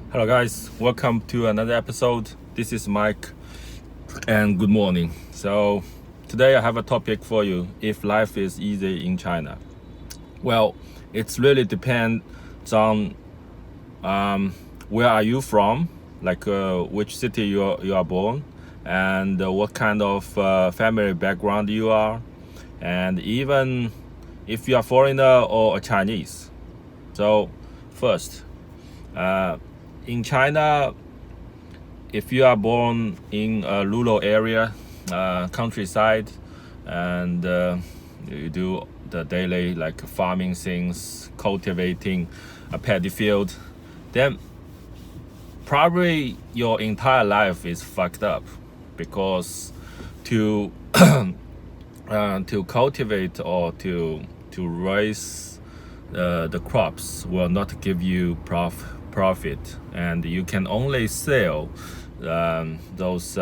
Hello, guys. Welcome to another episode. This is Mike, and good morning. So, today I have a topic for you. If life is easy in China, well, it's really depends on where are you from, like which city you are born, and what kind of family background you are, and even if you are foreigner or a Chinese. So, first. In China, if you are born in a rural area, countryside, and you do the daily like farming things, cultivating a paddy field, then probably your entire life is fucked up, because to to cultivate or to raise the crops will not give you profit, and you can only sell those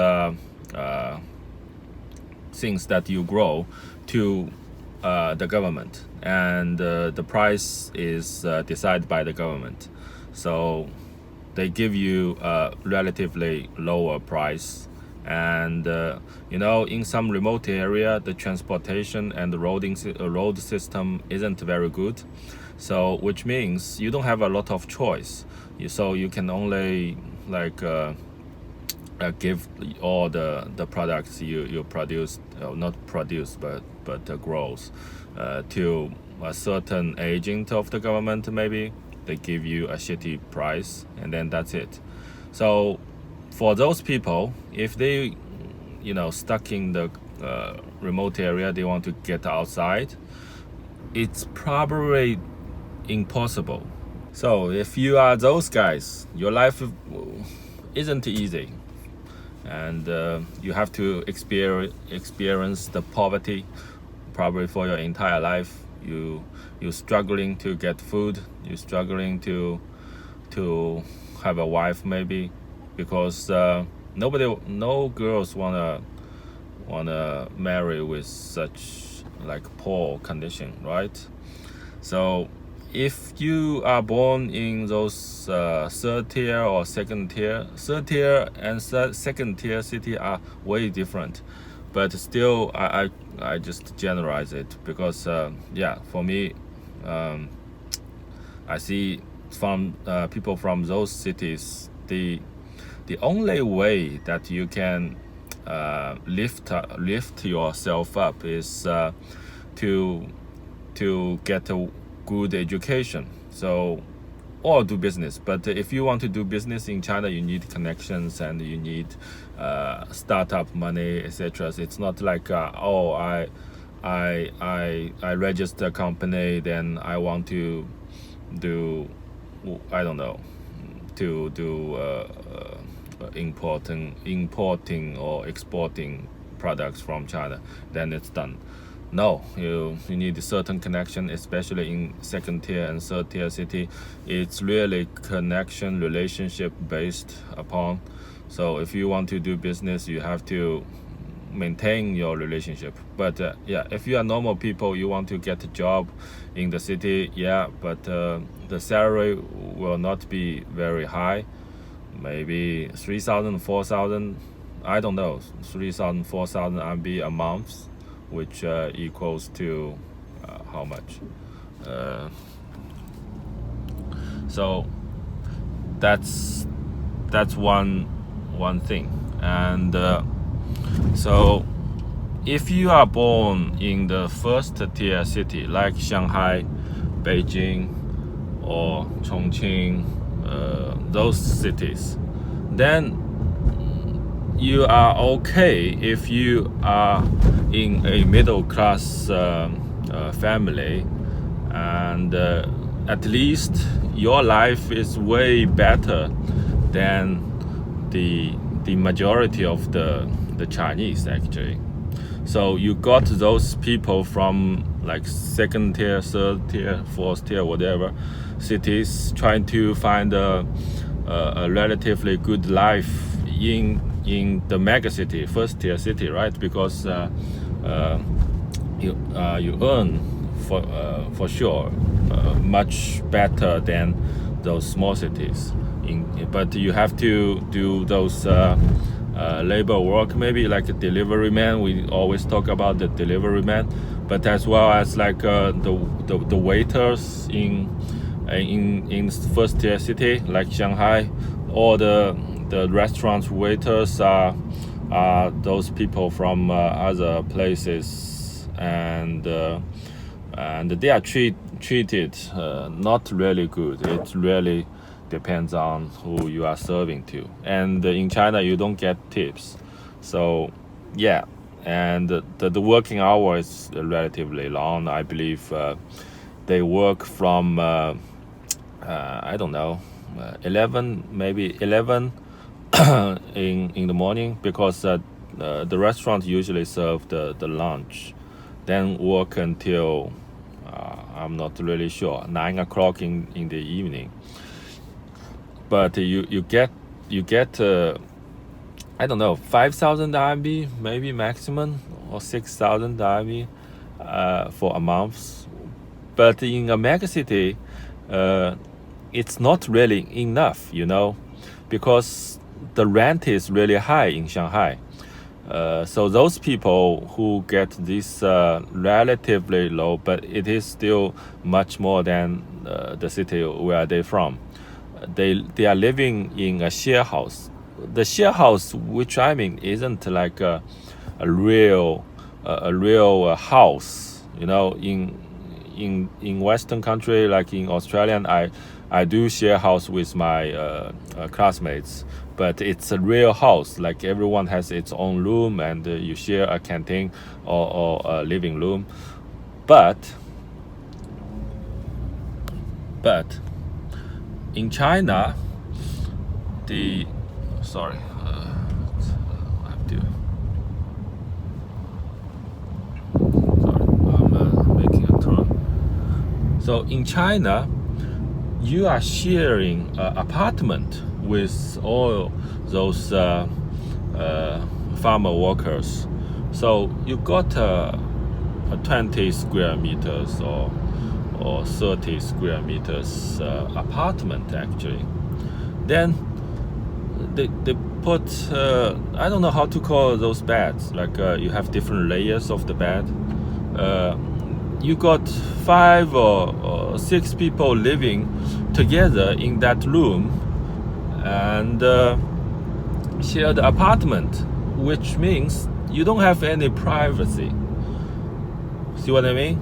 things that you grow to the government, and the price is decided by the government. So they give you a relatively lower price, and in some remote area the transportation and the road system isn't very good, so which means you don't have a lot of choice. So you can only like give all the products you produce, not produce but grows, to a certain agent of the government. Maybe they give you a shitty price, and then that's it. So for those people, if they stuck in the remote area, they want to get outside, it's probably impossible. So if you are those guys, your life isn't easy, and you have to experience the poverty probably for your entire life. You're struggling to get food. You're struggling to have a wife, maybe, because no girls wanna marry with such like poor condition, right? So if you are born in those third tier or second tier, and second tier city are way different, but still I just generalize it, because for me, I see from people from those cities, the only way that you can lift yourself up is to get a good education, so, or do business. But if you want to do business in China, you need connections, and you need startup money, etc. It's not like I register a company, then I want to do, I don't know, to do importing or exporting products from China, then it's done. No, you need a certain connection, especially in second tier and third tier city. It's really connection, relationship based upon. So if you want to do business, you have to maintain your relationship. But if you are normal people, you want to get a job in the city, but the salary will not be very high. Maybe 3,000, 4,000, I don't know, 3,000, 4,000 RMB a month, which equals to how much? So that's one thing. And so if you are born in the first tier city like Shanghai, Beijing, or Chongqing, those cities, then you are okay if you are in a middle class family, and at least your life is way better than the majority of the Chinese, actually. So you got those people from like second tier, third tier, fourth tier, whatever cities, trying to find a relatively good life in the megacity, first tier city, right? Because you earn for sure much better than those small cities. but you have to do those labor work, maybe like a delivery man. We always talk about the delivery man, but as well as like the waiters in first tier city like Shanghai, or the restaurant waiters are those people from other places, and they are treated not really good. It really depends on who you are serving to, and in China you don't get tips, so yeah. And the working hour is relatively long. I believe they work from I don't know, 11 in the morning, because the restaurant usually serve the lunch, then work until I'm not really sure, 9 o'clock in the evening. But you get I don't know, 5,000 RMB maybe maximum, or 6,000 RMB for a month. But in a megacity, it's not really enough, because the rent is really high in Shanghai. So those people who get this relatively low, but it is still much more than the city where they're from. They are living in a share house. The share house, which I mean, isn't like a real house. In Western country, like in Australian, I do share house with my classmates, but it's a real house. Like everyone has its own room, and you share a canteen or a living room. But in China, I have to. Sorry, I'm making a turn. So in China, you are sharing an apartment with all those farmer workers. So you got a 20 square meters or 30 square meters apartment actually. Then they put I don't know how to call those beds. Like you have different layers of the bed. You got 5 or 6 people living together in that room, and share the apartment, which means you don't have any privacy. See what I mean?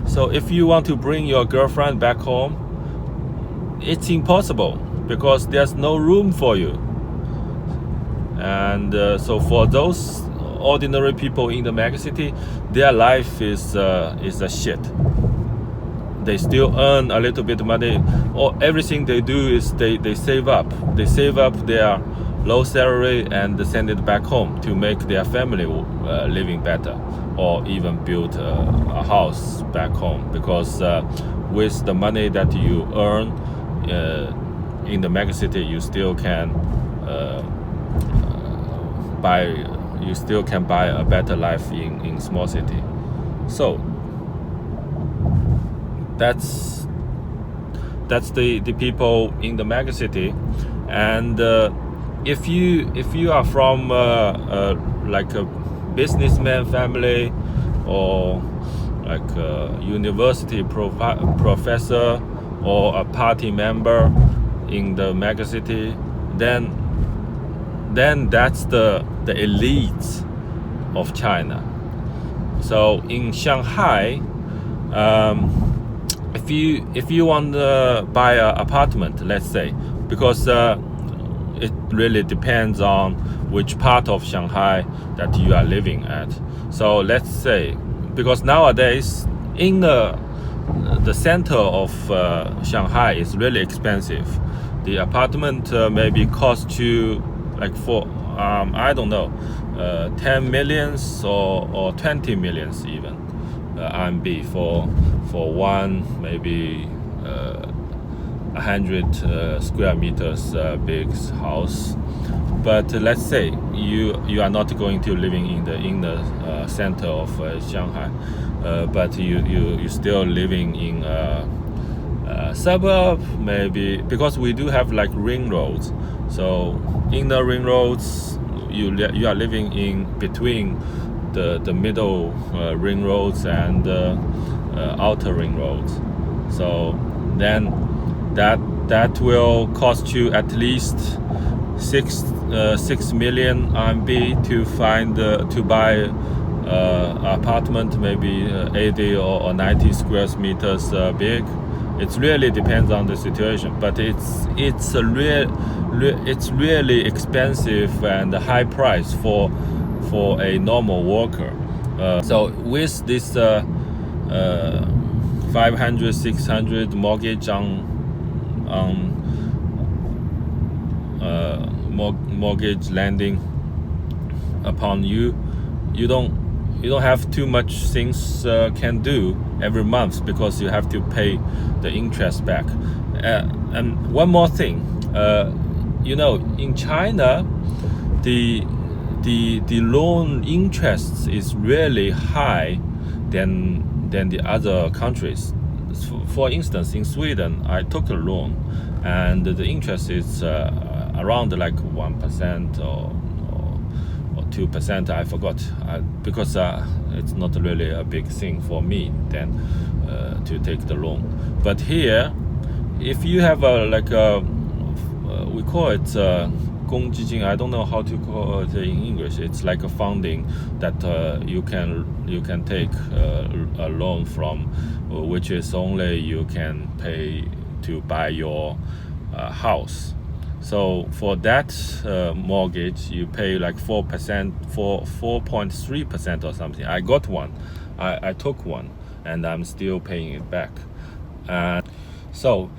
So if you want to bring your girlfriend back home, it's impossible, because there's no room for you. And so for those ordinary people in the megacity, their life is a shit. They still earn a little bit of money, or everything they do is they save up. They save up their low salary and send it back home to make their family living better, or even build a house back home, because with the money that you earn in the megacity, you still can buy a better life in small city. So that's the people in the megacity. And if you are from like a businessman family, or like a university professor, or a party member in the megacity, then that's the elite of China. So in Shanghai, if you want to buy an apartment, let's say, because it really depends on which part of Shanghai that you are living at. So let's say, because nowadays in the center of Shanghai is really expensive. The apartment maybe cost you like for I don't know, 10 millions or 20 millions even RMB for one maybe 100 square meters big house. But let's say you are not going to living in the center of Shanghai, but you still living in Suburb maybe, because we do have like ring roads. So in the ring roads, you are living in between the middle ring roads and outer ring roads. So then that will cost you at least 6 million RMB to find to buy apartment, maybe 80 or 90 square meters big. It really depends on the situation, but it's really expensive and high price for a normal worker. So with this 500 600 mortgage on mortgage landing upon you, you don't have too much things can do every month, because you have to pay the interest back. And one more thing, in China, the loan interest is really high than the other countries. For instance, in Sweden, I took a loan, and the interest is around like 1% or 2%. I forgot, because it's not really a big thing for me then to take the loan. But here, if you have we call it 公积金, I don't know how to call it in English. It's like a funding that you can take a loan from, which is only you can pay to buy your house. So for that mortgage, you pay like 4%, 4.3% or something. I got one. I took one, and I'm still paying it back. So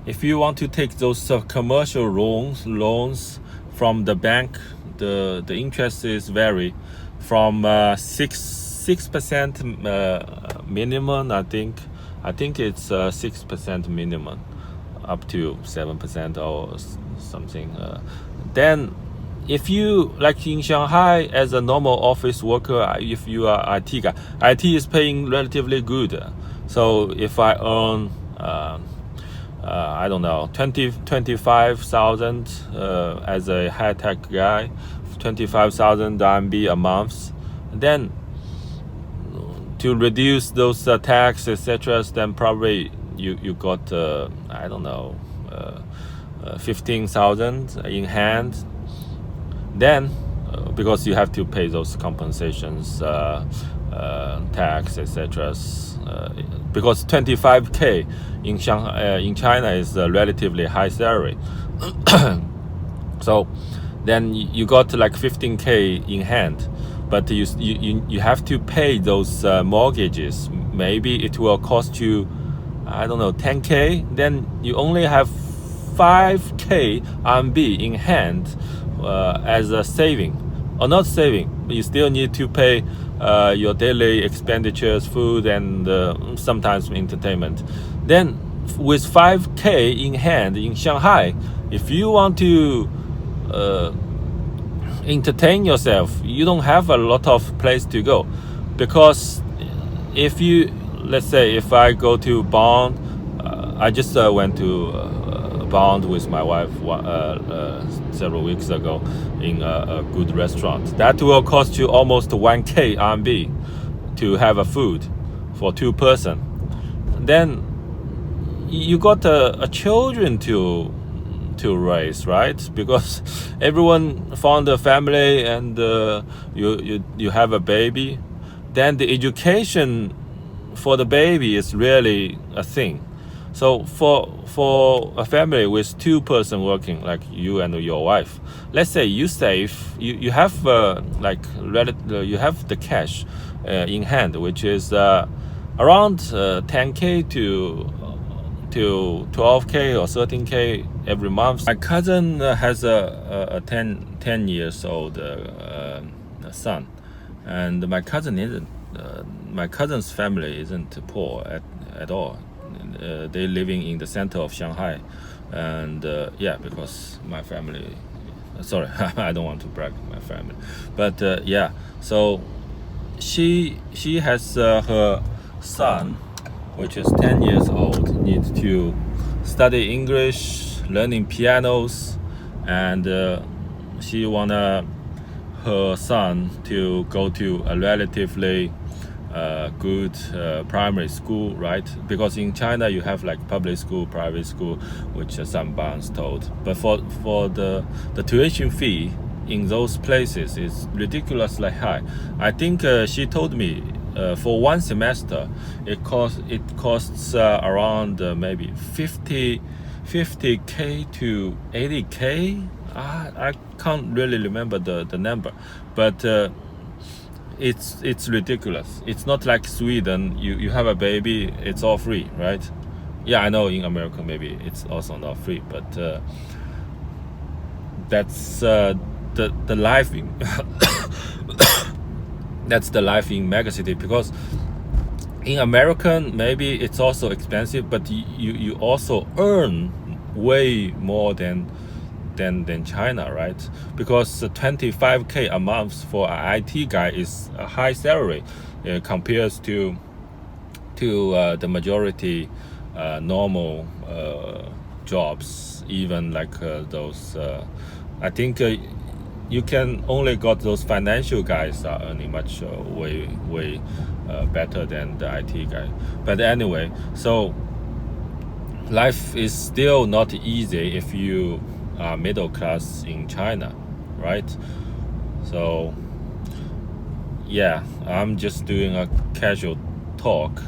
if you want to take those commercial loans from the bank, the interest is vary from 6% minimum. I think it's 6% minimum, up to 7% or something. Then if you, like in Shanghai, as a normal office worker, if you are IT guy, IT is paying relatively good. So if I earn I don't know, 25,000 as a high-tech guy, 25,000 RMB a month, then to reduce those tax, etc., then probably you got I don't know, 15,000 in hand. Then because you have to pay those compensations, tax, etc., because 25k in Shanghai, in China, is a relatively high salary. So then you got like 15k in hand, but you have to pay those mortgages. Maybe it will cost you, I don't know, 10k. Then you only have 5k RMB in hand as a saving, or not saving. You still need to pay your daily expenditures, food, and sometimes entertainment. Then with 5k in hand in Shanghai, if you want to entertain yourself, you don't have a lot of place to go. Because if you, let's say, if I go to Bond, I just went to Bond with my wife several weeks ago in a good restaurant. That will cost you almost 1k RMB to have a food for 2 person. Then you got a children to raise, right? Because everyone found a family, and you have a baby. Then the education for the baby is really a thing. So for a family with 2 person working, like you and your wife, let's say you save, you have you have the cash in hand, which is around 10k to 12k or 13k every month. My cousin has a 10 years old son, and my cousin's family isn't poor at all. They living in the center of Shanghai, and because my family, sorry, I don't want to brag my family, but so she has her son which is 10 years old, need to study English, learning pianos, and she wanna her son to go to a relatively good primary school, right? Because in China you have like public school, private school, which some Barnes told. But for the tuition fee in those places is ridiculously high. I think she told me for one semester it costs around maybe 50k to 80k. I can't really remember the number, but it's ridiculous. It's not like Sweden. You have a baby, it's all free, right? Yeah, I know in America maybe it's also not free, but that's the life in that's the life in megacity. Because in American maybe it's also expensive, but you also earn way more than China, right? Because 25k a month for an IT guy is a high salary compared to the majority normal jobs, even like those. I think you can only got those financial guys are earning much way better than the IT guy. But anyway, so life is still not easy if you are middle class in China, right? So yeah, I'm just doing a casual talk